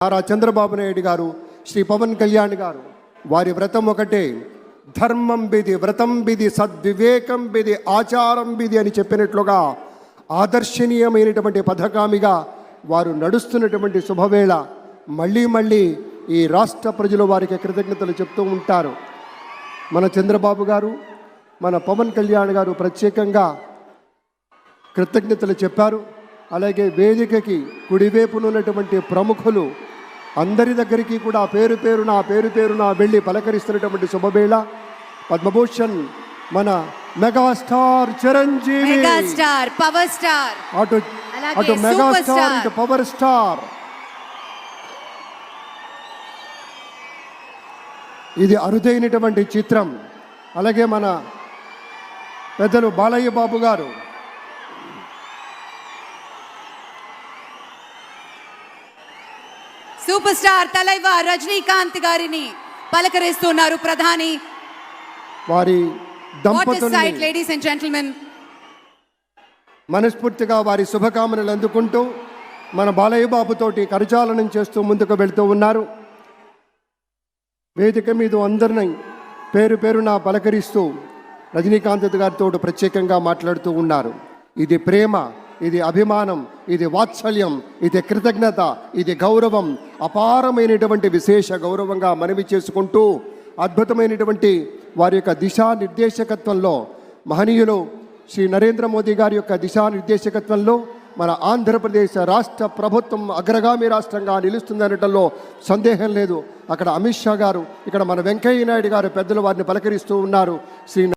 నారా చంద్రబాబు నాయుడు గారు, శ్రీ పవన్ కళ్యాణ్ గారు, వారి వ్రతం ఒకటే, ధర్మం బిది, వ్రతం బిది, సద్వివేకం బిది, ఆచారం బిది అని చెప్పినట్లుగా ఆదర్శనీయమైనటువంటి పథకామిగా వారు నడుస్తున్నటువంటి శుభవేళ మళ్ళీ మళ్ళీ ఈ రాష్ట్ర ప్రజలు వారికి కృతజ్ఞతలు చెప్తూ ఉంటారు. మన చంద్రబాబు గారు, మన పవన్ కళ్యాణ్ గారు ప్రత్యేకంగా కృతజ్ఞతలు చెప్పారు. అలాగే వేదికకి కుడివైపునున్నటువంటి ప్రముఖులు అందరి దగ్గరికి కూడా పేరు పేరున వెళ్ళి పలకరిస్తున్నటువంటి శుభవేళ పద్మభూషణ్ మన megastar Chiranjeevi, megastar power star, అటు మెగాస్టార్ ఇటు పవర్ స్టార్. ఇది అరుదైనటువంటి చిత్రం. అలాగే మన పెద్దలు బాలయ్య బాబు గారు, సూపర్ స్టార్ తలైవర్ రజనీకాంత్ గారిని పలకరిస్తున్నారు ప్రధాని. వారి దంపతుల్ని లేడీస్ అండ్ జెంటిల్మెన్ మనస్ఫూర్తిగా వారి శుభకామనలు అందుకుంటూ మన బాలయ్య బాబుతోటి కరచాలనం చేస్తూ ముందుకు వెళ్తూ ఉన్నారు. వేదిక మీద అందరినీ పేరున పలకరిస్తూ రజనీకాంత్ గారితో ప్రత్యేకంగా మాట్లాడుతూ ఉన్నారు. ఇది ప్రేమ, ఇది అభిమానం, ఇది వాత్సల్యం, ఇది కృతజ్ఞత, ఇది గౌరవం, అపారమైనటువంటి విశేష గౌరవంగా మనవి చేసుకుంటూ అద్భుతమైనటువంటి వారి యొక్క దిశానిర్దేశకత్వంలో మహనీయులు శ్రీ నరేంద్ర మోదీ గారి యొక్క దిశానిర్దేశకత్వంలో మన ఆంధ్రప్రదేశ్ రాష్ట్ర ప్రభుత్వం అగ్రగామి రాష్ట్రంగా నిలుస్తుందనటంలో సందేహం లేదు. అక్కడ అమిత్ షా గారు, ఇక్కడ మన వెంకయ్య నాయుడు గారు పెద్దలు వారిని పలకరిస్తూ ఉన్నారు. శ్రీ